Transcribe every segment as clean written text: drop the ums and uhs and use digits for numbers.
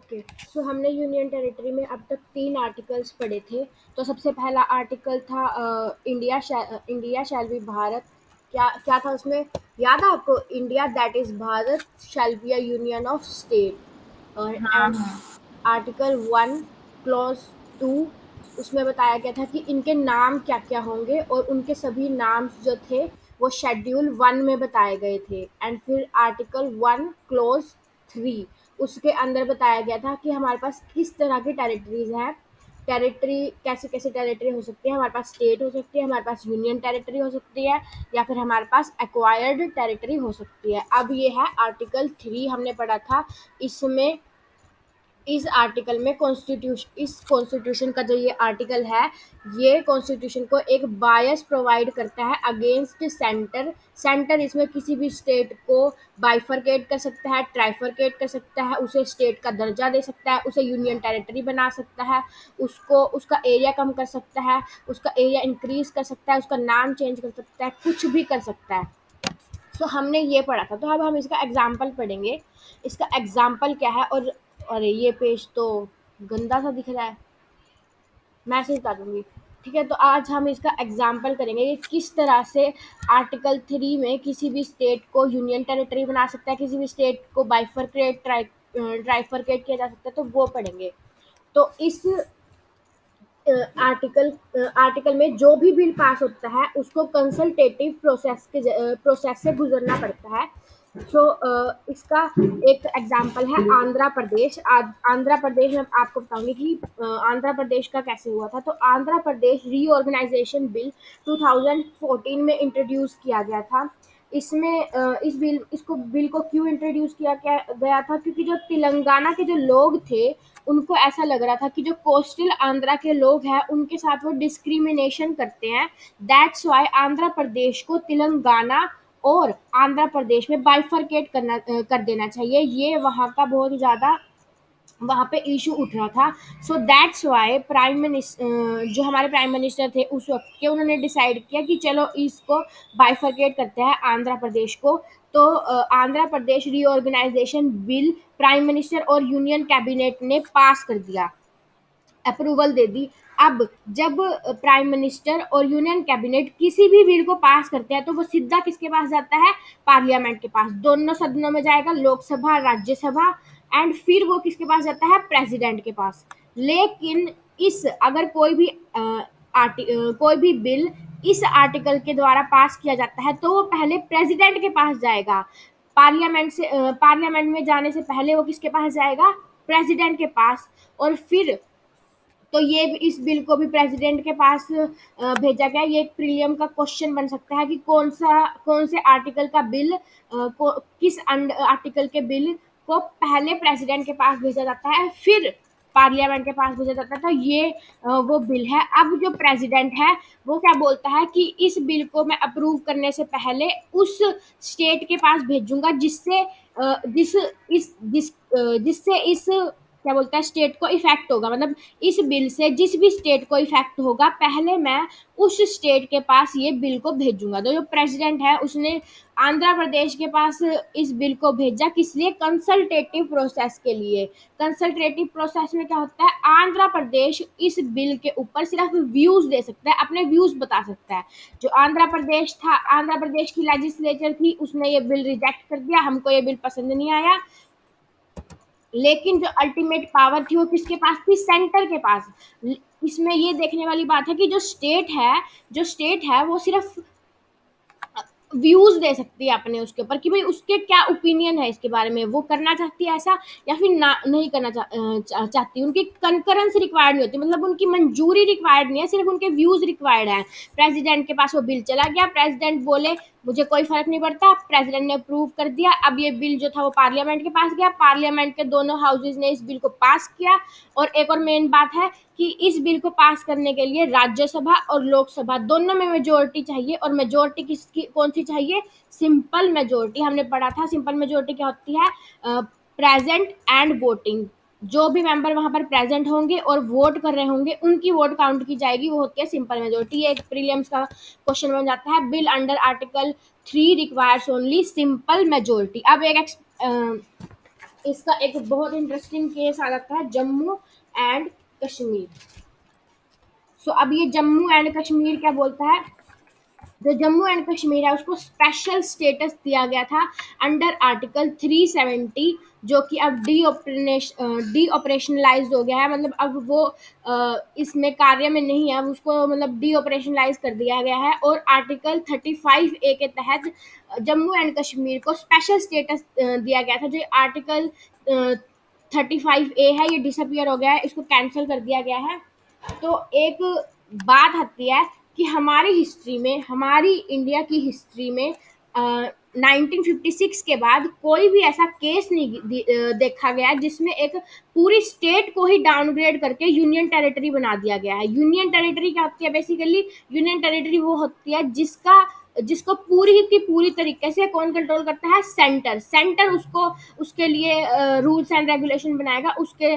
Okay. सो हमने union territory में अब तक 3 आर्टिकल्स पढ़े थे। तो सबसे पहला आर्टिकल था इंडिया शैल बी भारत। क्या क्या था उसमें? याद है आपको? India that is Bharat shall be a union of state. और हाँ एंड हाँ। आर्टिकल 1 क्लॉज 2, उसमें बताया गया था कि इनके नाम क्या-क्या होंगे और उनके सभी नाम्स जो थे वो शेड्यूल 1 में बताए गए थे। एंड फिर आर्टिकल 1 क्लॉज 3, उसके अंदर बताया गया था कि हमारे पास किस तरह की टेरिटरीज़ हैं। टेरिटरी कैसे-कैसे टेरिटरी हो सकती है? हमारे पास स्टेट हो सकती है, हमारे पास यूनियन टेरिटरी हो सकती है, या फिर हमारे पास एक्वायर्ड टेरिटरी हो सकती है। अब ये है आर्टिकल 3 हमने पढ़ा था। इसमें इस आर्टिकल में कॉन्स्टिट्यूशन का जो ये आर्टिकल है, ये कॉन्स्टिट्यूशन को एक बायस प्रोवाइड करता है अगेंस्ट सेंटर। सेंटर इसमें किसी भी स्टेट को बाइफरकेट कर सकता है, ट्राइफरकेट कर सकता है, उसे स्टेट का दर्जा दे सकता है, उसे यूनियन टेरिटरी बना सकता है, उसको उसका एरिया कम कर सकता है, उसका एरिया इंक्रीज कर सकता है, उसका नाम चेंज कर सकता है, कुछ भी कर सकता है। सो हमने ये पढ़ा था। तो अब हम इसका एग्जाम्पल पढ़ेंगे। इसका एग्जाम्पल क्या है? और अरे ये पेज तो गंदा सा दिख रहा है, मैं ऐसे ही बता दूंगी। ठीक है, तो आज हम इसका एग्जाम्पल करेंगे कि किस तरह से आर्टिकल 3 में किसी भी स्टेट को यूनियन टेरिटरी बना सकता है, किसी भी स्टेट को बाइफरकेट ट्राइफरकेट किया जा सकता है, तो वो पढ़ेंगे। तो इस आर्टिकल में जो भी बिल पास होता है उसको कंसल्टेटिव प्रोसेस से गुजरना पड़ता है। सो इसका एक एग्जांपल है आंध्र प्रदेश। आंध्र प्रदेश में आपको बताऊंगी कि आंध्र प्रदेश का कैसे हुआ था। तो आंध्र प्रदेश रीऑर्गेनाइजेशन बिल 2014 में इंट्रोड्यूस किया गया था। इसमें इसको बिल को क्यों इंट्रोड्यूस गया था? क्योंकि जो तेलंगाना के जो लोग थे, उनको ऐसा लग रहा था कि जो कोस्टल आंध्रा के लोग हैं उनके साथ वो डिस्क्रिमिनेशन करते हैं। दैट्स वाई आंध्र प्रदेश को तेलंगाना और आंध्र प्रदेश में बाइफरकेट कर देना चाहिए। ये वहाँ का बहुत ज़्यादा वहाँ पे इशू उठ रहा था। सो दैट्स वाई जो हमारे प्राइम मिनिस्टर थे उस वक्त के, उन्होंने डिसाइड किया कि चलो इसको बाइफरकेट करते हैं आंध्र प्रदेश को। तो Andhra Pradesh reorganisation bill prime minister और यूनियन कैबिनेट ने पास कर दिया, अप्रूवल दे दी। अब जब प्राइम मिनिस्टर और यूनियन कैबिनेट किसी भी बिल को पास करते हैं तो वो सीधा किसके पास जाता है? पार्लियामेंट के पास। दोनों सदनों में जाएगा, लोकसभा, राज्यसभा, एंड फिर वो किसके पास जाता है? प्रेसिडेंट के पास। लेकिन इस अगर कोई भी बिल इस आर्टिकल के द्वारा पास किया जाता है तो वो पहले प्रेसिडेंट के पास जाएगा। पार्लियामेंट में जाने से पहले वो किसके पास जाएगा? प्रेसिडेंट के पास। और फिर तो ये इस बिल को भी प्रेसिडेंट के पास भेजा गया। ये एक प्रीलियम का क्वेश्चन बन सकता है कि कौन से आर्टिकल का बिल किस आर्टिकल के बिल को पहले प्रेसिडेंट के पास भेजा जाता है, फिर पार्लियामेंट के पास भेजा जाता है। तो ये वो बिल है। अब जो प्रेसिडेंट है वो क्या बोलता है कि इस बिल को मैं अप्रूव करने से पहले उस स्टेट के पास भेजूंगा जिससे जिससे इस क्या बोलता है, स्टेट को इफेक्ट होगा। मतलब इस बिल से जिस भी स्टेट को इफेक्ट होगा, पहले मैं उस स्टेट के पास ये बिल को भेजूंगा। तो जो प्रेसिडेंट है उसने आंध्र प्रदेश के पास इस बिल को भेजा, किस लिए? कंसल्टेटिव प्रोसेस के लिए। कंसल्टेटिव प्रोसेस में क्या होता है? आंध्र प्रदेश इस बिल के ऊपर सिर्फ व्यूज दे सकता है, अपने व्यूज बता सकता है। जो आंध्र प्रदेश था, आंध्र प्रदेश की लेजिस्लेचर थी, उसने ये बिल रिजेक्ट कर दिया, हमको ये बिल पसंद नहीं आया। लेकिन जो अल्टीमेट पावर थी वो किसके पास थी? सेंटर के पास। इसमें ये देखने वाली बात है कि जो स्टेट है वो सिर्फ व्यूज दे सकती है अपने उसके ऊपर कि भाई उसके क्या ओपिनियन है इसके बारे में, वो करना चाहती है ऐसा या फिर ना नहीं करना चाहती। उनकी कंकरेंस रिक्वायर्ड नहीं होती, मतलब उनकी मंजूरी रिक्वायर्ड नहीं है, सिर्फ उनके व्यूज रिक्वायर्ड है। प्रेसिडेंट के पास वो बिल चला गया, प्रेसिडेंट बोले मुझे कोई फर्क नहीं पड़ता, प्रेसिडेंट ने अप्रूव कर दिया। अब ये बिल जो था वो पार्लियामेंट के पास गया, पार्लियामेंट के दोनों हाउसेज ने इस बिल को पास किया। और एक और मेन बात है कि इस बिल को पास करने के लिए राज्यसभा और लोकसभा दोनों में मेजोरिटी चाहिए। और मेजोरिटी किसकी कौन सी चाहिए? Simple majority. हमने पढ़ा था सिंपल मेजोरिटी क्या होती है? Present and voting. जो भी मेंबर वहां पर प्रेजेंट होंगे और वोट कर रहे होंगे उनकी वोट काउंट की जाएगी, वो होती है सिंपल मेजोरिटी। ये एक प्रीलिम्स का क्वेश्चन बन जाता है। Bill under article 3 requires only simple majority. अब एक इसका एक बहुत इंटरेस्टिंग केस आ जाता है, जम्मू एंड कश्मीर। सो अब ये जम्मू एंड कश्मीर क्या बोलता है, जो जम्मू एंड कश्मीर है उसको स्पेशल स्टेटस दिया गया था अंडर आर्टिकल 370, जो कि अब डी ऑपरेशनलाइज हो गया है, मतलब अब वो इसमें कार्य में नहीं है, अब उसको मतलब डी ऑपरेशनलाइज कर दिया गया है। और आर्टिकल 35A के तहत जम्मू एंड कश्मीर को स्पेशल स्टेटस दिया गया था। जो आर्टिकल 35A है ये डिसअपियर हो गया है, इसको कैंसिल कर दिया गया है। तो एक बात आती है कि हमारी हिस्ट्री में, हमारी इंडिया की हिस्ट्री में 1956 के बाद कोई भी ऐसा केस नहीं देखा गया जिसमें एक पूरी स्टेट को ही डाउनग्रेड करके यूनियन टेरिटरी बना दिया गया है। यूनियन टेरिटरी क्या होती है, बेसिकली यूनियन टेरिटरी वो होती है जिसको पूरी की पूरी तरीके से कौन कंट्रोल करता है, सेंटर। सेंटर उसको उसके लिए रूल्स एंड रेगुलेशन बनाएगा, उसके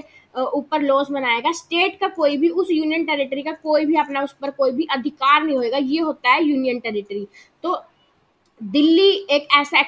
ऊपर लॉस बनाएगा। स्टेट का कोई भी, उस यूनियन टेरिटरी का कोई भी अपना उस पर कोई भी अधिकार नहीं होएगा। ये होता है यूनियन टेरिटरी। तो दिल्ली एक ऐसा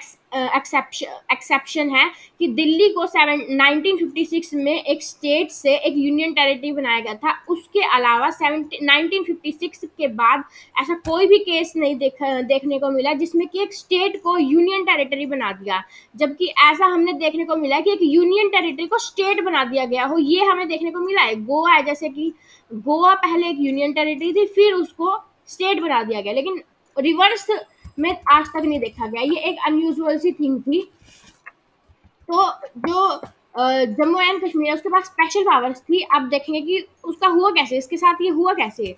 एक्सेप्शन है कि दिल्ली को 1956 में एक स्टेट से एक यूनियन टेरिटरी बनाया गया था। उसके अलावा 1956 के बाद ऐसा कोई भी केस नहीं देखने को मिला जिसमें कि एक स्टेट को यूनियन टेरिटरी बना दिया, जबकि ऐसा हमने देखने को मिला कि एक यूनियन टेरिटरी को स्टेट बना दिया गया हो। ये हमें देखने को मिला है। गोवा है, जैसे कि गोवा पहले एक यूनियन टेरिटरी थी, फिर उसको स्टेट बना दिया गया, लेकिन रिवर्स में आज तक नहीं देखा गया। ये एक अनयूजुअल सी थिंग थी। तो जो जम्मू एंड कश्मीर है उसके पास स्पेशल पावर्स थी। अब देखेंगे कि उसका हुआ कैसे, इसके साथ ये हुआ कैसे।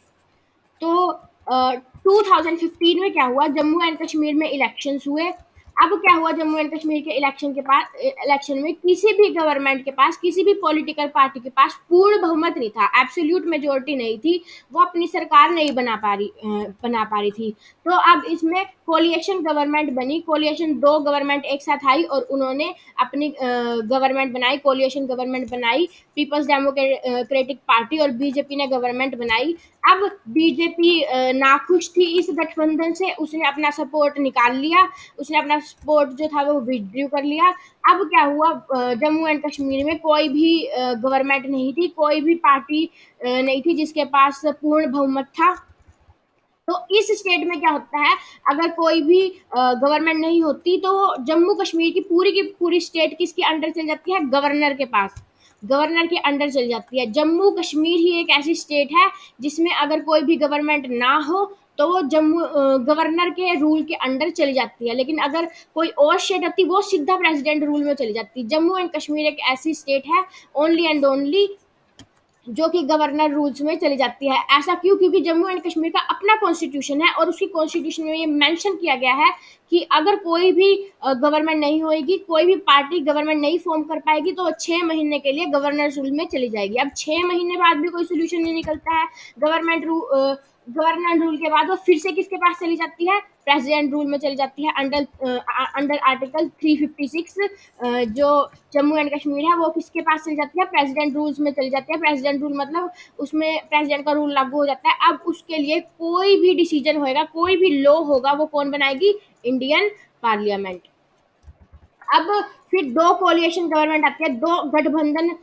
तो 2015 में क्या हुआ, जम्मू एंड कश्मीर में इलेक्शंस हुए। अब क्या हुआ, जम्मू एंड कश्मीर के इलेक्शन में किसी भी गवर्नमेंट के पास, किसी भी पॉलिटिकल पार्टी के पास पूर्ण बहुमत नहीं था, एब्सोल्यूट मेजोरिटी नहीं थी। वो अपनी सरकार नहीं बना पा रही थी। तो अब इसमें कोलिएशन गवर्नमेंट बनी। कोलिएशन दो गवर्नमेंट एक साथ आई और उन्होंने अपनी गवर्नमेंट बनाई, कोलिएशन गवर्नमेंट बनाई। पीपल्स डेमोक्रेटिक पार्टी और बीजेपी ने गवर्नमेंट बनाई। अब बीजेपी नाखुश थी इस गठबंधन से, उसने अपना सपोर्ट निकाल लिया, उसने अपना सपोर्ट जो था वो विथड्रू कर लिया। अब क्या हुआ, जम्मू एंड कश्मीर में कोई भी गवर्नमेंट नहीं थी, कोई भी पार्टी नहीं थी जिसके पास पूर्ण बहुमत था। तो इस स्टेट में क्या होता है, अगर कोई भी गवर्नमेंट नहीं होती तो जम्मू कश्मीर की पूरी स्टेट किसके अंडर चल जाती है, गवर्नर के पास, गवर्नर के अंडर चल जाती है। जम्मू कश्मीर ही एक ऐसी स्टेट है जिसमें अगर कोई भी गवर्नमेंट ना हो तो वो गवर्नर के रूल के अंडर चली जाती है। लेकिन अगर कोई और स्टेट होती वो सीधा प्रेसिडेंट रूल में चली जाती। जम्मू एंड कश्मीर एक ऐसी स्टेट है ओनली एंड ओनली जो कि गवर्नर रूल्स में चली जाती है। ऐसा क्यों, क्योंकि जम्मू एंड कश्मीर का अपना कॉन्स्टिट्यूशन है और उसकी कॉन्स्टिट्यूशन में ये मेंशन किया गया है कि अगर कोई भी गवर्नमेंट नहीं होएगी, कोई भी पार्टी गवर्नमेंट नहीं फॉर्म कर पाएगी तो 6 महीने के लिए गवर्नर रूल में चली जाएगी। अब 6 महीने बाद भी कोई सोल्यूशन नहीं निकलता है गवर्नमेंट रूल गवर्नर रूल के बाद वो फिर से किसके पास चली जाती है, प्रेसिडेंट रूल में चली जाती है अंडर आर्टिकल 356। जो जम्मू एंड कश्मीर है वो किसके पास चली जाती है, प्रेसिडेंट रूल्स में चली जाती है। प्रेसिडेंट रूल मतलब उसमें प्रेसिडेंट का रूल लागू हो जाता है। अब उसके लिए कोई भी डिसीजन होएगा, कोई भी लॉ होगा, वो कौन बनाएगी, इंडियन पार्लियामेंट। अब फिर दो कोलिएशन गवर्नमेंट आती है, दो गठबंधन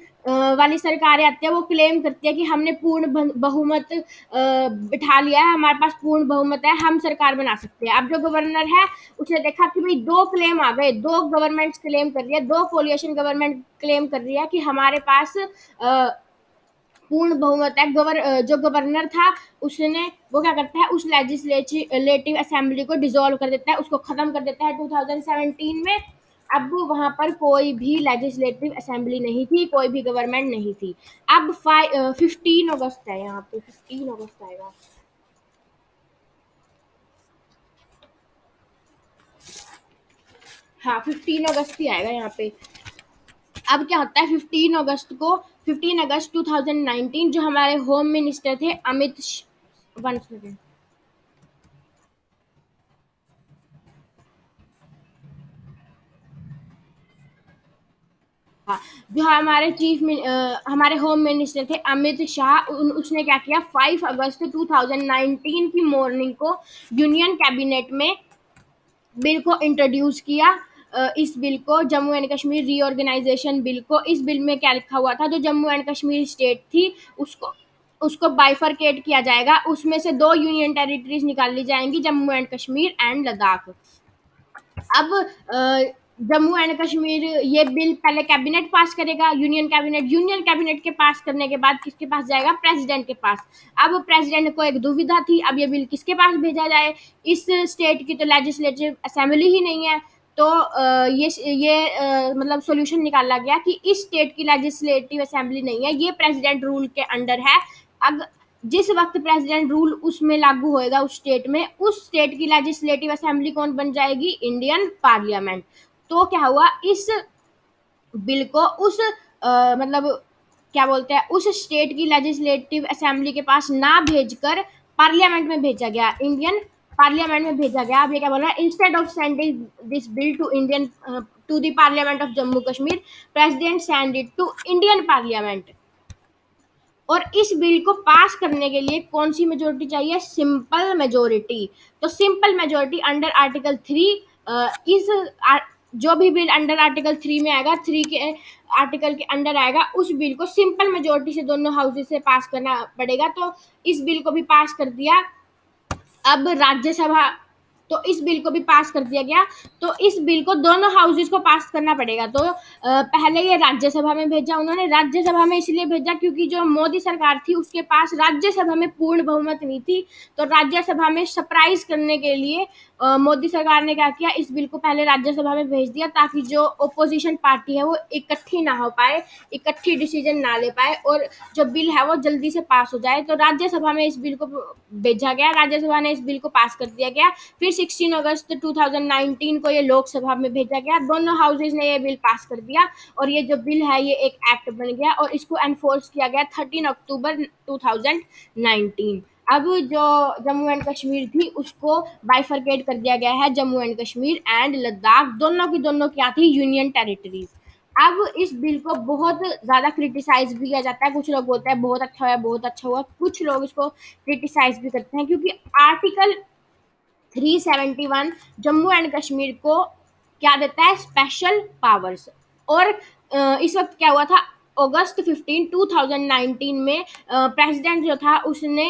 वाली सरकारें आती है, वो क्लेम करती है कि हमने पूर्ण बहुमत बिठा लिया है, हमारे पास पूर्ण बहुमत है, हम सरकार बना सकते हैं। अब जो गवर्नर है उसने देखा कि भाई दो क्लेम आ गए, दो गवर्नमेंट क्लेम कर रही है, दो कोलिएशन गवर्नमेंट क्लेम कर रही है कि हमारे पास पूर्ण बहुमत है। जो गवर्नर था उसने वो क्या करता है, उस लेजिस्लेटिव असेंबली को डिसॉल्व कर देता है, उसको खत्म कर देता है 2017 में। अब वहां पर कोई भी लेजिस्लेटिव असेंबली नहीं थी, कोई भी गवर्नमेंट नहीं थी। अब 15 अगस्त है, यहाँ पे 15 अगस्त आएगा। हाँ 15 अगस्त ही आएगा यहाँ पे। अब क्या होता है 15 अगस्त 2019, जो हमारे होम मिनिस्टर थे वन सेकेंड, हाँ, जो हमारे होम मिनिस्टर थे अमित शाह, उसने क्या किया, 5 अगस्त 2019 की मॉर्निंग को यूनियन कैबिनेट में बिल को इंट्रोड्यूस किया। इस बिल को, Jammu and Kashmir reorganisation bill को, इस बिल में क्या लिखा हुआ था, जो जम्मू एंड कश्मीर स्टेट थी उसको उसको बाइफरकेट किया जाएगा, उसमें से दो यूनियन टेरिटरीज निकाल ली जाएंगी, जम्मू एंड कश्मीर एंड लद्दाख। अब जम्मू एंड कश्मीर, ये बिल पहले कैबिनेट पास करेगा, यूनियन कैबिनेट के पास करने के बाद किसके पास जाएगा, प्रेसिडेंट के पास। अब प्रेसिडेंट को एक दुविधा थी, अब ये बिल किसके पास भेजा जाए, इस स्टेट की तो लेजिस्लेटिव असेंबली ही नहीं है। तो मतलब सॉल्यूशन निकाला गया कि इस स्टेट की लेजिस्लेटिव असेंबली नहीं है, ये प्रेसिडेंट रूल के अंडर है। अगर जिस वक्त प्रेसिडेंट रूल उसमें लागू होएगा उस स्टेट में, उस स्टेट की लेजिस्लेटिव असेंबली कौन बन जाएगी, इंडियन पार्लियामेंट। तो क्या हुआ, इस बिल को उस मतलब क्या बोलते हैं, उस स्टेट की लेजिस्लेटिव असेंबली के पास ना भेजकर पार्लियामेंट में भेजा गया, इंडियन पार्लियामेंट में भेजा गया। अब ये क्या बोल रहा है, instead of sending this bill to Indian to the parliament of Jammu Kashmir, president send it to Indian parliament. और इस बिल को पास करने के लिए कौन सी मेजोरिटी चाहिए, सिंपल मेजोरिटी। तो सिंपल मेजोरिटी अंडर आर्टिकल 3, इस जो भी बिल अंडर आर्टिकल 3 में आएगा, 3 के आर्टिकल के अंडर आएगा, उस बिल को सिंपल मेजोरिटी से दोनों हाउसेस से पास करना पड़ेगा। तो इस बिल को भी पास कर दिया। अब राज्यसभा, तो इस बिल को भी पास कर दिया गया। तो इस बिल को दोनों हाउसेस को पास करना पड़ेगा। तो पहले ये राज्यसभा में भेजा उन्होंने, राज्यसभा में इसलिए भेजा क्योंकि जो मोदी सरकार थी उसके पास राज्यसभा में पूर्ण बहुमत नहीं थी। तो राज्यसभा में सरप्राइज करने के लिए मोदी सरकार ने क्या किया, इस बिल को पहले राज्यसभा में भेज दिया, ताकि जो ओपोजिशन पार्टी है वो इकट्ठी ना हो पाए, इकट्ठी डिसीजन ना ले पाए, और जो बिल है वो जल्दी से पास हो जाए। तो राज्यसभा में इस बिल को भेजा गया, राज्यसभा ने इस बिल को पास कर दिया गया। फिर 16 अगस्त 2019 को ये लोकसभा में भेजा गया, दोनों हाउसेज ने ये बिल पास कर दिया, और ये जो बिल है ये एक एक्ट बन गया, और इसको एनफोर्स किया गया 13 अक्टूबर 2019। अब जो जम्मू एंड कश्मीर थी उसको बाइफरकेट कर दिया गया है, जम्मू एंड कश्मीर एंड लद्दाख दोनों की दोनों क्या थी, यूनियन टेरिटरीज। अब इस बिल को बहुत ज्यादा क्रिटिसाइज भी किया जाता है, कुछ लोग बोलते हैं बहुत अच्छा हुआ, बहुत अच्छा हुआ, कुछ लोग इसको क्रिटिसाइज भी करते हैं, क्योंकि आर्टिकल 371 जम्मू एंड कश्मीर को क्या देता है, स्पेशल पावर्स। और इस वक्त क्या हुआ था, अगस्त 15 2019 में प्रेसिडेंट जो था उसने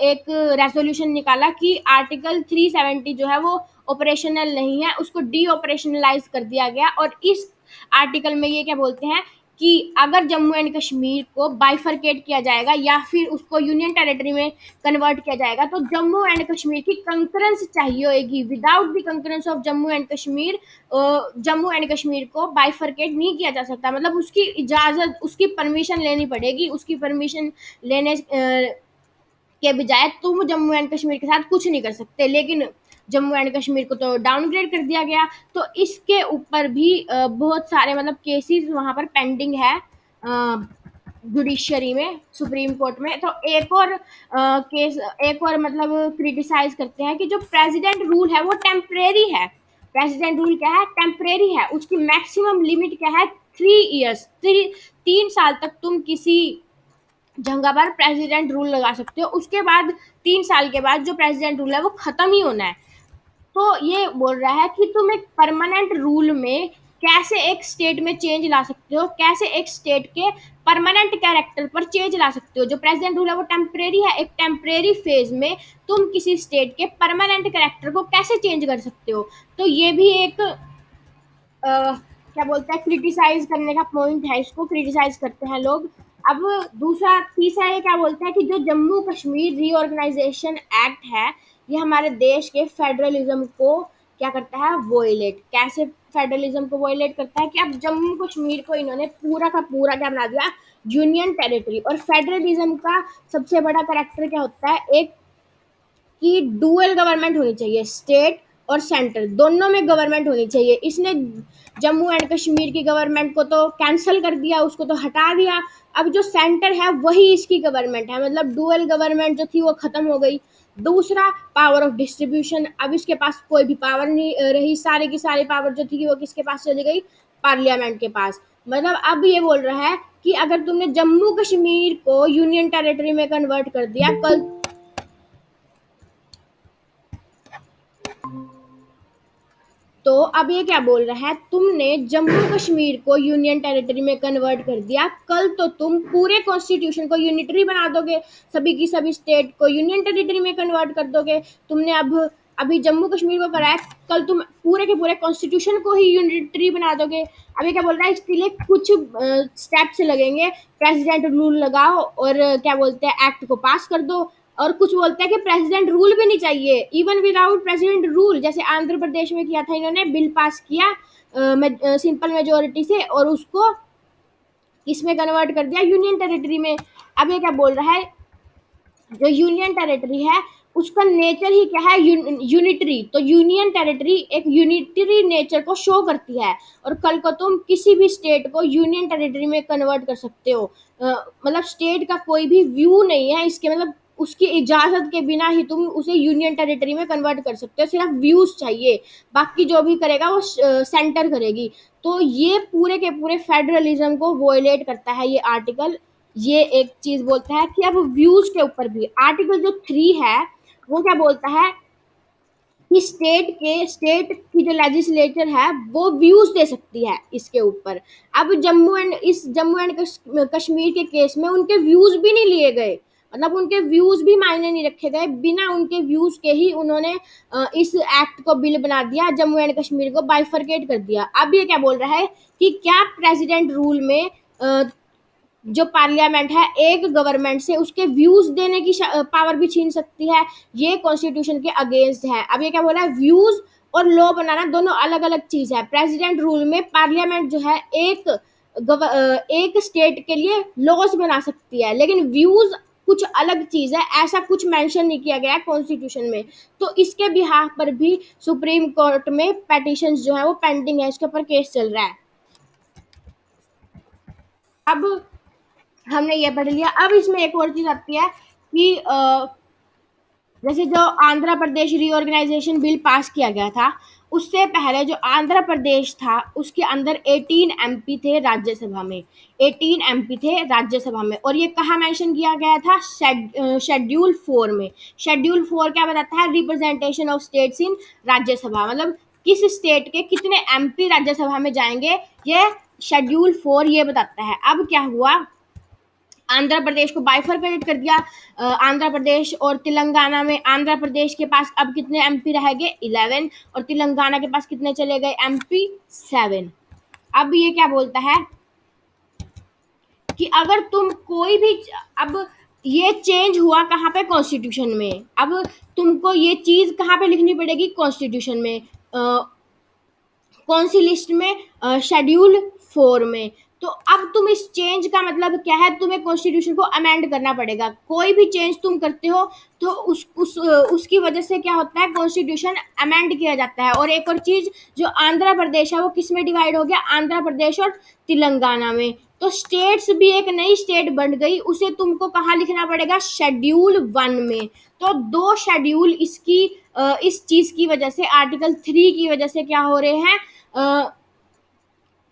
एक रेजोल्यूशन निकाला कि आर्टिकल 370 जो है वो ऑपरेशनल नहीं है, उसको डी ऑपरेशनलाइज कर दिया गया। और इस आर्टिकल में ये क्या बोलते हैं कि अगर जम्मू एंड कश्मीर को बाइफरकेट किया जाएगा या फिर उसको यूनियन टेरिटरी में कन्वर्ट किया जाएगा, तो जम्मू एंड कश्मीर की कंकरेंस चाहिए होगी। Without the concurrence of Jammu and Kashmir, Jammu and Kashmir को बाइफरकेट नहीं किया जा सकता, मतलब उसकी इजाजत, उसकी परमिशन लेनी पड़ेगी। उसकी परमिशन लेने के बजाय तुम जम्मू एंड कश्मीर के साथ कुछ नहीं कर सकते, लेकिन जम्मू एंड कश्मीर को तो डाउनग्रेड कर दिया गया। तो इसके ऊपर भी बहुत सारे मतलब केसेस वहां पर पेंडिंग है जुडिशरी में, सुप्रीम कोर्ट में। तो एक और केस, एक और मतलब क्रिटिसाइज करते हैं कि जो प्रेसिडेंट रूल है वो टेम्परेरी है। प्रेसिडेंट रूल क्या है, टेम्परेरी है, उसकी मैक्सिमम लिमिट क्या है, 3 ईयर्स, 3 साल तक तुम किसी जगह पर प्रेसिडेंट रूल लगा सकते हो, उसके बाद 3 साल के बाद जो प्रेसिडेंट रूल है वो खत्म ही होना है। तो ये बोल रहा है कि तुम एक परमानेंट रूल में कैसे एक स्टेट में चेंज ला सकते हो, कैसे एक स्टेट के परमानेंट कैरेक्टर पर चेंज ला सकते हो। जो प्रेसिडेंट रूल है वो टेम्परेरी है, एक टेम्परेरी फेज में तुम किसी स्टेट के परमानेंट कैरेक्टर को कैसे चेंज कर सकते हो। तो ये भी एक क्या बोलते हैं, क्रिटिसाइज करने का पॉइंट है, इसको क्रिटिसाइज करते हैं लोग। अब दूसरा तीसरा ये क्या बोलते हैं कि जो जम्मू कश्मीर रीऑर्गेनाइजेशन एक्ट है, ये हमारे देश के फेडरलिज्म को क्या करता है, वोयलेट। कैसे फेडरलिज्म को वोयलेट करता है कि अब जम्मू कश्मीर को इन्होंने पूरा का पूरा क्या बना दिया, यूनियन टेरिटरी। और फेडरलिज्म का सबसे बड़ा करेक्टर क्या होता है, एक कि डुअल गवर्नमेंट होनी चाहिए, स्टेट और सेंटर दोनों में गवर्नमेंट होनी चाहिए। इसने जम्मू एंड कश्मीर की गवर्नमेंट को तो कैंसिल कर दिया, उसको तो हटा दिया। अब जो सेंटर है वही इसकी गवर्नमेंट है, मतलब डुअल गवर्नमेंट जो थी वो खत्म हो गई। दूसरा, पावर ऑफ डिस्ट्रीब्यूशन, अब इसके पास कोई भी पावर नहीं रही, सारी की सारी पावर जो थी वो किसके पास चली गई, पार्लियामेंट के पास। मतलब अब ये बोल रहा है कि अगर तुमने जम्मू कश्मीर को यूनियन टेरिटरी में कन्वर्ट कर दिया, कल तो अब ये क्या बोल रहा है, तुमने जम्मू कश्मीर को यूनियन टेरिटरी में कन्वर्ट कर दिया, कल तो तुम पूरे कॉन्स्टिट्यूशन को यूनिटरी बना दोगे, सभी की सभी स्टेट को यूनियन टेरिटरी में कन्वर्ट कर दोगे। तुमने अब अभी जम्मू कश्मीर को करा है, कल तुम पूरे के पूरे कॉन्स्टिट्यूशन को ही यूनिटरी बना दोगे। अभी क्या बोल रहा है, इसके लिए कुछ स्टेप्स लगेंगे, प्रेसिडेंट रूल लगाओ और क्या बोलते हैं एक्ट को पास कर दो। और कुछ बोलते हैं कि प्रेसिडेंट रूल भी नहीं चाहिए, इवन विदाउट प्रेसिडेंट रूल, जैसे आंध्र प्रदेश में किया था, इन्होंने बिल पास किया सिंपल मेजोरिटी से और उसको इसमें कन्वर्ट कर दिया यूनियन टेरिटरी में। अब ये क्या बोल रहा है, जो यूनियन टेरिटरी है उसका नेचर ही क्या है, यूनिटरी। तो यूनियन टेरिटरी एक यूनिटरी नेचर को शो करती है, और कल को तुम किसी भी स्टेट को यूनियन टेरिटरी में कन्वर्ट कर सकते हो। मतलब स्टेट का कोई भी व्यू नहीं है इसके, मतलब उसकी इजाजत के बिना ही तुम उसे यूनियन टेरिटरी में कन्वर्ट कर सकते हो, सिर्फ व्यूज चाहिए, बाकी जो भी करेगा वो सेंटर करेगी। तो ये पूरे के पूरे फेडरलिज्म को वोलेट करता है ये आर्टिकल। ये एक चीज बोलता है कि अब व्यूज के ऊपर भी आर्टिकल जो 3 है वो क्या बोलता है कि स्टेट की जो लेजिस्लेचर है वो व्यूज दे सकती है इसके ऊपर। अब जम्मू एंड कश्मीर के केस में उनके व्यूज भी नहीं लिए गए, मतलब उनके व्यूज भी मायने नहीं रखे गए, बिना उनके व्यूज के ही उन्होंने इस एक्ट को बिल बना दिया, जम्मू एंड कश्मीर को बाइफरकेट कर दिया। अब ये क्या बोल रहा है कि क्या प्रेसिडेंट रूल में जो पार्लियामेंट है एक गवर्नमेंट से उसके व्यूज देने की पावर भी छीन सकती है, ये कॉन्स्टिट्यूशन के अगेंस्ट है। अब ये क्या बोला है, व्यूज और लॉ बनाना दोनों अलग अलग चीज है। प्रेसिडेंट रूल में पार्लियामेंट जो है एक स्टेट के लिए लॉज बना सकती है, लेकिन व्यूज कुछ अलग चीज है, ऐसा कुछ मेंशन नहीं किया गया है कॉन्स्टिट्यूशन में। तो इसके बिहाफ पर भी सुप्रीम कोर्ट में पेटिशंस जो है वो पेंडिंग है, इसके ऊपर केस चल रहा है। अब हमने ये पढ़ लिया, अब इसमें एक और चीज आती है कि जैसे जो Andhra Pradesh reorganisation bill pass किया गया था, उससे पहले जो आंध्र प्रदेश था उसके अंदर 18 एमपी थे राज्यसभा में, 18 एमपी थे राज्यसभा में। और ये कहाँ मेंशन किया गया था, शेड्यूल 4 में। शेड्यूल 4 क्या बताता है, representation of states in Rajya Sabha, मतलब किस स्टेट के कितने एमपी राज्यसभा में जाएंगे, ये शेड्यूल 4 ये बताता है। अब क्या हुआ, आंध्र प्रदेश को बाइफरकेट कर दिया, आंध्र प्रदेश और तेलंगाना में। आंध्र प्रदेश के पास अब कितने एमपी रह गए, 11, और तेलंगाना के पास कितने चले गए एमपी, 7। अब ये क्या बोलता है कि अगर तुम कोई भी, अब ये चेंज हुआ कहाँ पे, कॉन्स्टिट्यूशन में। अब तुमको ये चीज कहाँ पे लिखनी पड़ेगी, कॉन्स्टिट्यूशन में, कौन सी लिस्ट में, शेड्यूल 4 में। तो अब तुम इस चेंज का मतलब क्या है, तुम्हें कॉन्स्टिट्यूशन को अमेंड करना पड़ेगा। कोई भी चेंज तुम करते हो तो उसकी वजह से क्या होता है, कॉन्स्टिट्यूशन अमेंड किया जाता है। और एक और चीज, जो आंध्र प्रदेश है वो किस में डिवाइड हो गया, आंध्र प्रदेश और तेलंगाना में। तो स्टेट्स भी एक नई स्टेट बन गई, उसे तुमको कहाँ लिखना पड़ेगा, शेड्यूल 1 में। तो दो शेड्यूल इस चीज की वजह से, आर्टिकल 3 की वजह से क्या हो रहे हैं,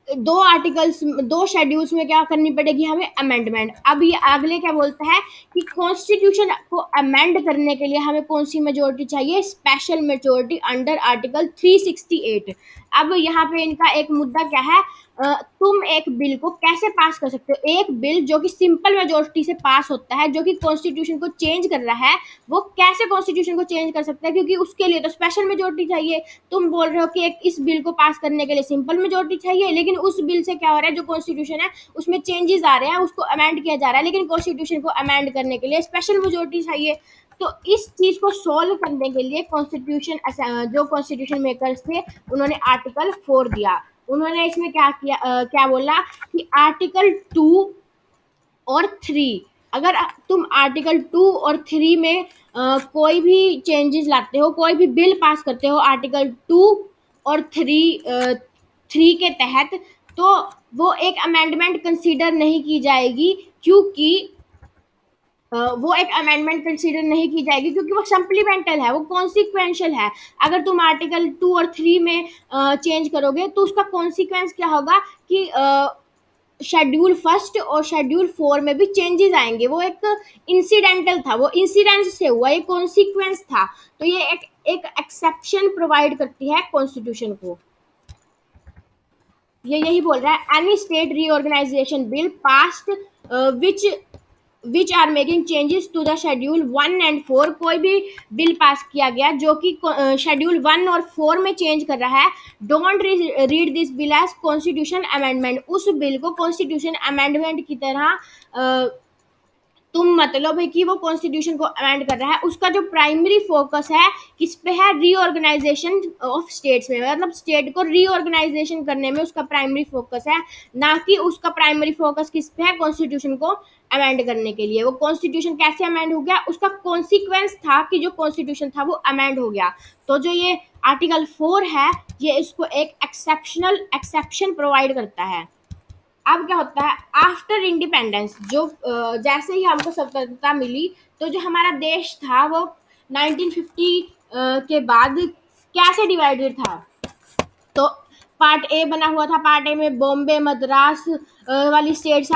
दो शेड्यूल्स में क्या करनी पड़ेगी हमें, अमेंडमेंट। अब ये अगले क्या बोलता है कि कॉन्स्टिट्यूशन को अमेंड करने के लिए हमें कौन सी मेजोरिटी चाहिए, स्पेशल मेजोरिटी अंडर आर्टिकल 368। अब यहाँ पे इनका एक मुद्दा क्या है, तुम एक बिल को कैसे पास कर सकते हो, एक बिल जो कि सिंपल मेजोरिटी से पास होता है, जो कि कॉन्स्टिट्यूशन को चेंज कर रहा है, वो कैसे कॉन्स्टिट्यूशन को चेंज कर सकता है, क्योंकि उसके लिए तो स्पेशल मेजोरिटी चाहिए। तुम बोल रहे हो कि एक इस बिल को पास करने के लिए सिंपल मेजोरिटी चाहिए, लेकिन उस बिल से क्या हो रहा है, जो कॉन्स्टिट्यूशन है उसमें चेंजेस आ रहे हैं, उसको अमेंड किया जा रहा है, लेकिन कॉन्स्टिट्यूशन को अमेंड करने के लिए स्पेशल मेजोरिटी चाहिए। तो इस चीज को सॉल्व करने के लिए जो कॉन्स्टिट्यूशन मेकर्स थे उन्होंने आर्टिकल 4 दिया। उन्होंने इसमें क्या किया, क्या बोला कि आर्टिकल 2 और 3, अगर तुम आर्टिकल 2 और 3 में कोई भी चेंजेस लाते हो, कोई भी बिल पास करते हो आर्टिकल 2 और 3 के तहत, तो वो एक अमेंडमेंट कंसीडर नहीं की जाएगी, क्योंकि वो एक अमेंडमेंट कंसीडर नहीं की जाएगी क्योंकि वो सप्लीमेंटल है, वो कॉन्सिक्वेंशियल है। अगर तुम आर्टिकल 2 और 3 में चेंज करोगे तो उसका कॉन्सिक्वेंस क्या होगा कि शेड्यूल 1 और शेड्यूल 4 में भी चेंजेस आएंगे। वो एक इंसिडेंटल था, वो इंसिडेंस से हुआ, ये कॉन्सिक्वेंस था। तो ये एक एक एक्सेप्शन प्रोवाइड करती है कॉन्स्टिट्यूशन को। ये यही बोल रहा है, any state reorganisation bill passed which which are making changes to the schedule 1 and 4, कोई भी बिल पास किया गया जो कि शेड्यूल 1 और 4 में चेंज कर रहा है, don't read this bill as constitution amendment, उस बिल को कॉन्स्टिट्यूशन अमेंडमेंट की तरह तुम मतलब है कि वो कॉन्स्टिट्यूशन को अमेंड कर रहा है। उसका जो प्राइमरी फोकस है किस पे है, रीऑर्गेनाइजेशन ऑफ स्टेट्स में, मतलब स्टेट को रीऑर्गेनाइजेशन करने में उसका प्राइमरी फोकस है, ना कि उसका प्राइमरी फोकस किस पे है, कॉन्स्टिट्यूशन को अमेंड करने के लिए। वो कॉन्स्टिट्यूशन कैसे अमेंड हो गया, उसका कॉन्सिक्वेंस था कि जो कॉन्स्टिट्यूशन था वो अमेंड हो गया। तो जो ये आर्टिकल 4 है, ये इसको एक एक्सेप्शन प्रोवाइड करता है। अब क्या होता है, आफ्टर इंडिपेंडेंस, जो जैसे ही हमको स्वतंत्रता मिली, तो जो हमारा देश था वो 1950 के बाद कैसे डिवाइडेड था। तो पार्ट ए बना हुआ था, पार्ट ए में बॉम्बे मद्रास वाली स्टेट्स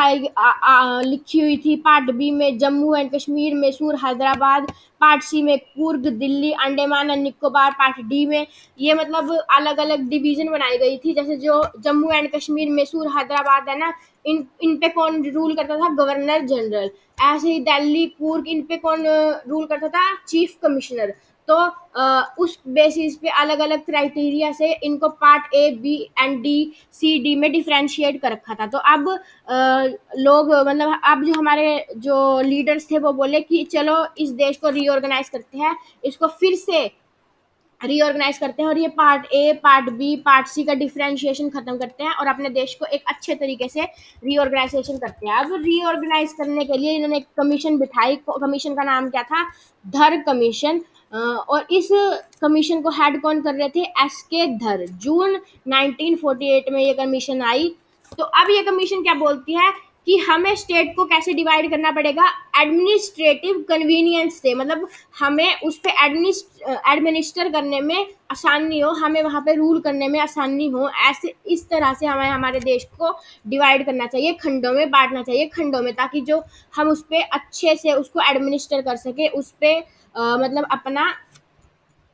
लिखी हुई थी, पार्ट बी में Jammu and Kashmir Mysore Hyderabad, part C में Coorg Delhi Andaman and Nicobar, part D में ये मतलब अलग अलग डिवीजन बनाई गई थी। जैसे जो जम्मू एंड कश्मीर मैसूर हैदराबाद है ना, इन पे कौन रूल करता था, गवर्नर जनरल। ऐसे ही दिल्ली कुर्ग, इन पे कौन रूल करता था, चीफ कमिश्नर। तो उस बेसिस पे अलग अलग क्राइटेरिया से इनको part A B and D C D में डिफ्रेंशिएट कर रखा था। तो अब लोग मतलब अब जो हमारे जो लीडर्स थे वो बोले कि चलो इस देश को रीऑर्गेनाइज करते हैं, इसको फिर से रीऑर्गेनाइज करते हैं और ये part A part B part C का डिफ्रेंशिएशन खत्म करते हैं और अपने देश को एक अच्छे तरीके से रीऑर्गेनाइजेशन करते हैं। अब रीऑर्गेनाइज करने के लिए इन्होंने एक कमीशन बिठाई, कमीशन का नाम क्या था, धर कमीशन। और इस कमीशन को हेड कौन कर रहे थे, एस के धर। जून 1948 में ये कमीशन आई। तो अब ये कमीशन क्या बोलती है कि हमें स्टेट को कैसे डिवाइड करना पड़ेगा, एडमिनिस्ट्रेटिव कन्वीनियंस से, मतलब हमें उस पे एडमिनिस्टर करने में आसानी हो, हमें वहाँ पे रूल करने में आसानी हो, ऐसे इस तरह से हमें हमारे देश को डिवाइड करना चाहिए, खंडों में बांटना चाहिए, खंडों में, ताकि जो हम उस पर अच्छे से उसको एडमिनिस्टर कर सके, उस पर मतलब अपना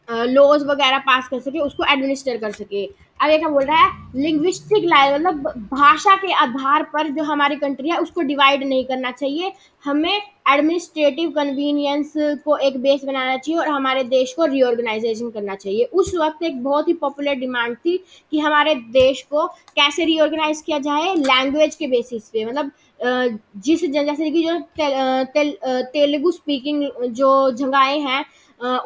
लॉज वगैरह पास कर सके, उसको एडमिनिस्टर कर सके। अब ये क्या बोल रहा है, लिंग्विस्टिक मतलब भाषा के आधार पर जो हमारी कंट्री है उसको डिवाइड नहीं करना चाहिए, हमें एडमिनिस्ट्रेटिव कन्वीनियंस को एक बेस बनाना चाहिए और हमारे देश को रीऑर्गेनाइजेशन करना चाहिए। उस वक्त एक बहुत ही पॉपुलर डिमांड थी कि हमारे देश को कैसे रीऑर्गेनाइज किया जाए, लैंग्वेज के बेसिस पे, मतलब जिस जैसे कि जो तेलुगु स्पीकिंग जो जगहें हैं,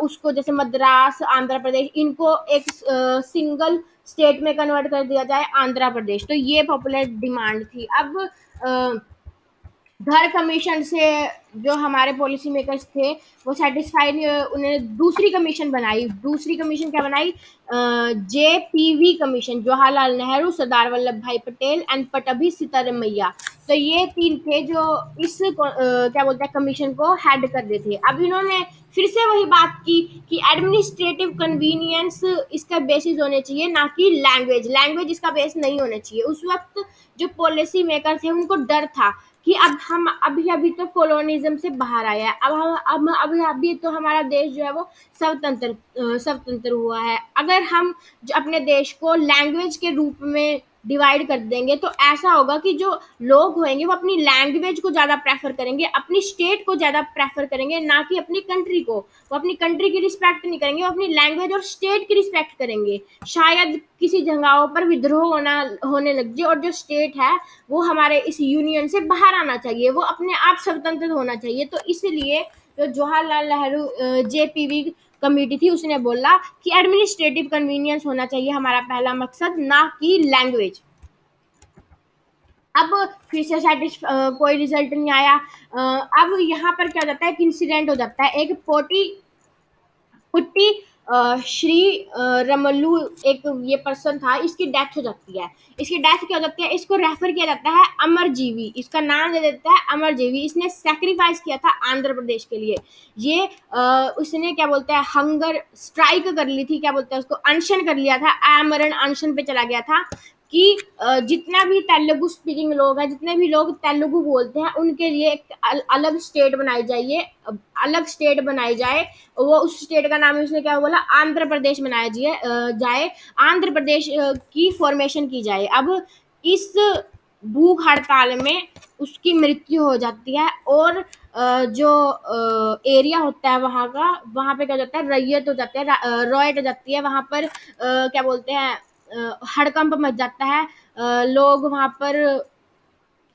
उसको जैसे मद्रास आंध्र प्रदेश, इनको एक सिंगल स्टेट में कन्वर्ट कर दिया जाए, आंध्र प्रदेश। तो ये पॉपुलर डिमांड थी। अब धर कमीशन से जो हमारे पॉलिसी मेकर्स थे वो सेटिस्फाइड, उन्होंने दूसरी कमीशन बनाई। दूसरी कमीशन क्या बनाई, JPV कमीशन, जवाहरलाल नेहरू, सरदार वल्लभ भाई पटेल एंड पटभी सितरमैया। तो ये तीन थे जो इस क्या बोलते हैं कमीशन को हेड कर रहे थे। अब इन्होंने फिर से वही बात की कि एडमिनिस्ट्रेटिव कन्वीनियंस इसका बेसिस होने चाहिए, ना कि लैंग्वेज। लैंग्वेज इसका बेस नहीं होना चाहिए। उस वक्त जो पॉलिसी मेकर थे उनको डर था कि अब हम अभी अभी तो कॉलोनिज्म से बाहर आया है, अब अभी अभी तो हमारा देश जो है वो स्वतंत्र हुआ है। अगर हम जो अपने देश को लैंग्वेज के रूप में डिवाइड कर देंगे तो ऐसा होगा कि जो लोग होंगे वो अपनी लैंग्वेज को ज़्यादा प्रेफर करेंगे, अपनी स्टेट को ज़्यादा प्रेफर करेंगे, ना कि अपनी कंट्री को। वो अपनी कंट्री की रिस्पेक्ट नहीं करेंगे, वो अपनी लैंग्वेज और स्टेट की रिस्पेक्ट करेंगे। शायद किसी जगहों पर विद्रोह होने लग जाए और जो स्टेट है वो हमारे इस यूनियन से बाहर आना चाहिए, वो अपने आप स्वतंत्र होना चाहिए। तो इसलिए जो जवाहरलाल नेहरू JPV कमेटी थी उसने बोला कि एडमिनिस्ट्रेटिव कन्वीनियंस होना चाहिए हमारा पहला मकसद, ना कि लैंग्वेज। अब फिर से कोई रिजल्ट नहीं आया। अब यहाँ पर क्या हो जाता है, एक इंसिडेंट हो जाता है, एक पुट्टी श्री रमल्लू एक ये पर्सन था, इसकी डेथ हो जाती है। इसकी डेथ क्या हो जाती है, इसको रेफर किया जाता है अमरजीवी, इसका नाम दे देता है अमरजीवी। इसने सेक्रीफाइस किया था आंध्र प्रदेश के लिए। ये उसने क्या बोलते हैं हंगर स्ट्राइक कर ली थी, क्या बोलते हैं उसको, अनशन कर लिया था, आमरण अनशन पे चला गया था कि जितना भी तेलुगु स्पीकिंग लोग हैं, जितने भी लोग तेलुगु बोलते हैं, उनके लिए एक अलग स्टेट बनाई जाइए, अलग स्टेट बनाई जाए। वो उस स्टेट का नाम उसने क्या बोला, आंध्र प्रदेश बनाया जाए, आंध्र प्रदेश की फॉर्मेशन की जाए। अब इस भूख हड़ताल में उसकी मृत्यु हो जाती है, और जो एरिया होता है वहाँ का, वहाँ पे क्या हो जाता है, रैयत हो जाती है, रॉयट हो जाती है वहाँ पर, क्या बोलते हैं, हड़कंप मच जाता है। लोग वहाँ पर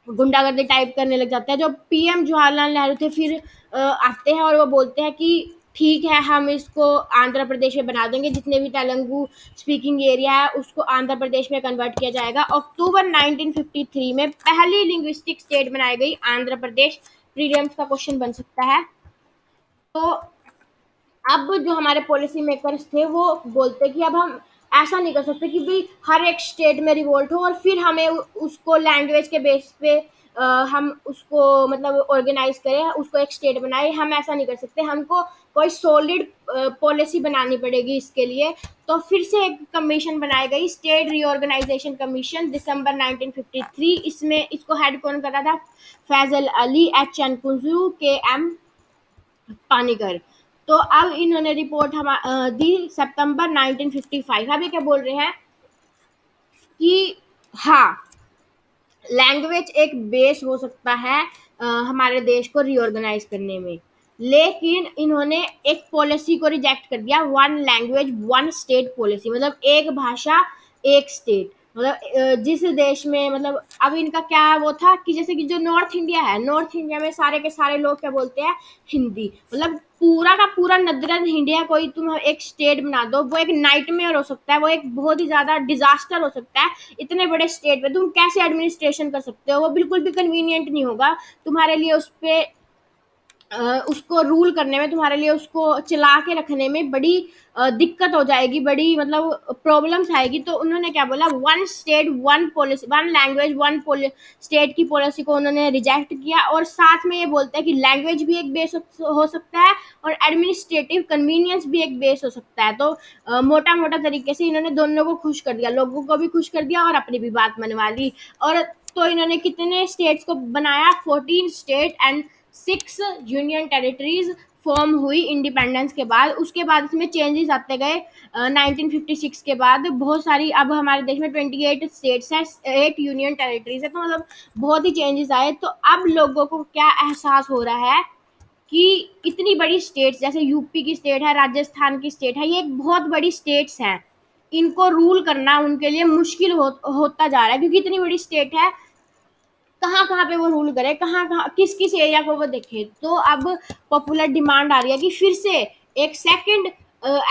गुंडागर्दी टाइप करने लग जाते हैं। जो पीएम जवाहरलाल नेहरू थे फिर आते हैं और वो बोलते हैं कि ठीक है, हम इसको आंध्र प्रदेश में बना देंगे, जितने भी तेलुगु स्पीकिंग एरिया है उसको आंध्र प्रदेश में कन्वर्ट किया जाएगा। अक्टूबर 1953 में पहली लिंग्विस्टिक स्टेट बनाई गई आंध्र प्रदेश। प्रीलिम्स का क्वेश्चन बन सकता है। तो अब जो हमारे पॉलिसी मेकर्स थे वो बोलते कि अब हम ऐसा नहीं कर सकते कि भाई हर एक स्टेट में रिवोल्ट हो और फिर हमें उसको लैंग्वेज के बेस पे हम उसको मतलब ऑर्गेनाइज करें, उसको एक स्टेट बनाए। हम ऐसा नहीं कर सकते, हमको कोई सॉलिड पॉलिसी बनानी पड़ेगी इसके लिए। तो फिर से एक कमीशन बनाई गई, स्टेट रीऑर्गेनाइजेशन कमीशन, दिसंबर 1953। इसमें इसको हेड कौन कर रहा था, फैजल अली, एच एन कुंजू, के एम पानीकर। तो अब इन्होंने रिपोर्ट हम दी सितंबर 1955। अब ये क्या बोल रहे हैं कि हाँ, लैंग्वेज एक बेस हो सकता है हमारे देश को रीऑर्गेनाइज करने में, लेकिन इन्होंने एक पॉलिसी को रिजेक्ट कर दिया, one language one state policy, मतलब एक भाषा एक स्टेट। मतलब जिस देश में मतलब अब इनका क्या वो था कि जैसे कि जो नॉर्थ इंडिया है, नॉर्थ इंडिया में सारे के सारे लोग क्या बोलते हैं, हिंदी। मतलब पूरा का पूरा नदरन इंडिया कोई तुम एक स्टेट बना दो, वो एक नाइटमेयर हो सकता है, वो एक बहुत ही ज्यादा डिजास्टर हो सकता है। इतने बड़े स्टेट पे तुम कैसे एडमिनिस्ट्रेशन कर सकते हो, वो बिल्कुल भी कन्वीनियंट नहीं होगा तुम्हारे लिए। उस पे उसको रूल करने में, तुम्हारे लिए उसको चला के रखने में बड़ी दिक्कत हो जाएगी, बड़ी मतलब प्रॉब्लम्स आएगी। तो उन्होंने क्या बोला, one state one policy, one language one state की पॉलिसी को उन्होंने रिजेक्ट किया। और साथ में ये बोलते हैं कि लैंग्वेज भी एक बेस हो सकता है और एडमिनिस्ट्रेटिव कन्वीनियंस भी एक बेस हो सकता है। तो मोटा मोटा तरीके से इन्होंने दोनों को खुश कर दिया, लोगों को भी खुश कर दिया और अपनी भी बात मनवा ली। और तो इन्होंने कितने स्टेट्स को बनाया, 14 state and 6 union territories form हुई इंडिपेंडेंस के बाद। उसके बाद इसमें चेंजेस आते गए। 1956 के बाद बहुत सारी, अब हमारे देश में 28 स्टेट्स हैं, 8 यूनियन टेरिटरीज है, तो मतलब बहुत ही चेंजेस आए। तो अब लोगों को क्या एहसास हो रहा है कि इतनी बड़ी स्टेट्स, जैसे यूपी की स्टेट है, राजस्थान की स्टेट है, ये एक बहुत बड़ी स्टेट्स हैं, इनको रूल करना उनके लिए मुश्किल होता जा रहा है, क्योंकि इतनी बड़ी स्टेट है, कहाँ कहाँ पे वो रूल करे, कहाँ कहाँ किस किस एरिया को वो देखे। तो अब पॉपुलर डिमांड आ रही है कि फिर से एक सेकंड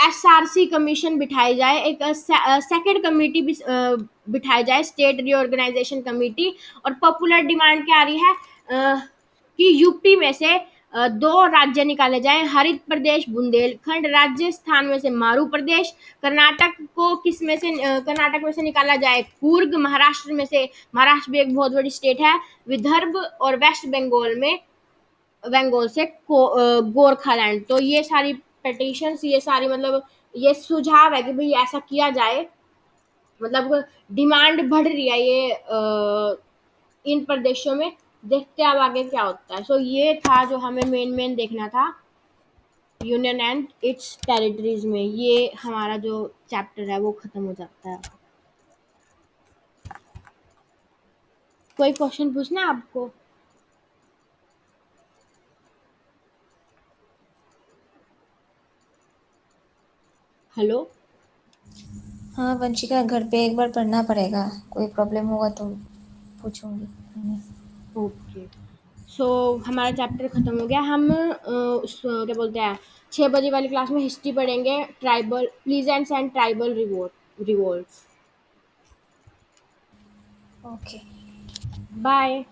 एसआरसी कमीशन बिठाई जाए, एक सेकंड कमेटी बिठाई जाए, स्टेट रीऑर्गेनाइजेशन कमेटी। और पॉपुलर डिमांड क्या आ रही है कि यूपी में से दो राज्य निकाले जाएं, हरित प्रदेश बुंदेलखंड, राजस्थान में से मारू प्रदेश, कर्नाटक को किस में से कर्नाटक में से निकाला जाए कूर्ग, महाराष्ट्र में से, महाराष्ट्र भी एक बहुत बड़ी स्टेट है, विदर्भ, और वेस्ट बंगाल में, बंगाल से गोरखालैंड। तो ये सारी पिटिशंस, ये सारी मतलब ये सुझाव है कि भाई ऐसा किया जाए। मतलब डिमांड बढ़ रही है ये इन प्रदेशों में। देखते हैं अब आगे क्या होता है। सो ये था जो हमें मेन मेन देखना था यूनियन एंड इट्स टेरिटरीज में। ये हमारा जो चैप्टर है वो खत्म हो जाता है। कोई क्वेश्चन पूछना है आपको? हेलो। हाँ वंशिका, घर पे एक बार पढ़ना पड़ेगा, कोई प्रॉब्लम होगा तो पूछूंगी। ओके। सो हमारा चैप्टर खत्म हो गया। हम क्या बोलते हैं, 6 बजे वाली क्लास में हिस्ट्री पढ़ेंगे, tribal peasants and tribal revolts. Okay. Bye.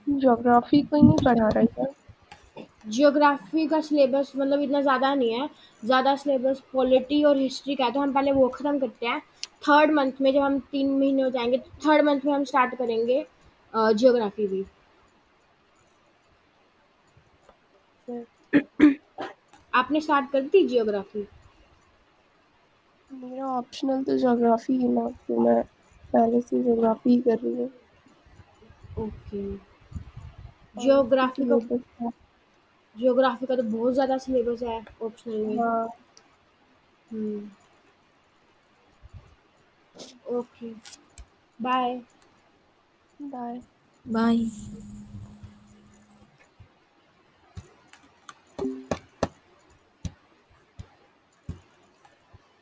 Geography कोई नहीं पढ़ा रहा है क्या? जियोग्राफी का सिलेबस मतलब इतना ज़्यादा नहीं है, ज़्यादा सिलेबस पॉलिटी और हिस्ट्री का है, तो हम पहले वो ख़त्म करते हैं। थर्ड मंथ में जब हम 3 महीने हो जाएंगे, तो थर्ड मंथ में हम स्टार्ट करेंगे जियोग्राफी भी। आपने स्टार्ट कर दी जियोग्राफी? मेरा ऑप्शनल तो ज्योग्राफी ही ना, तो मैं पहले से ज्योग्राफी ही कर रही हूँ। ओके। और उसकी ज्योग्राफी का सिलेबस है। ज्योग्राफी का तो बहुत ज़्यादा सिलेबस है ऑप्शनल में। हाँ। हम्म। ओके। बाय। बाय। बाय।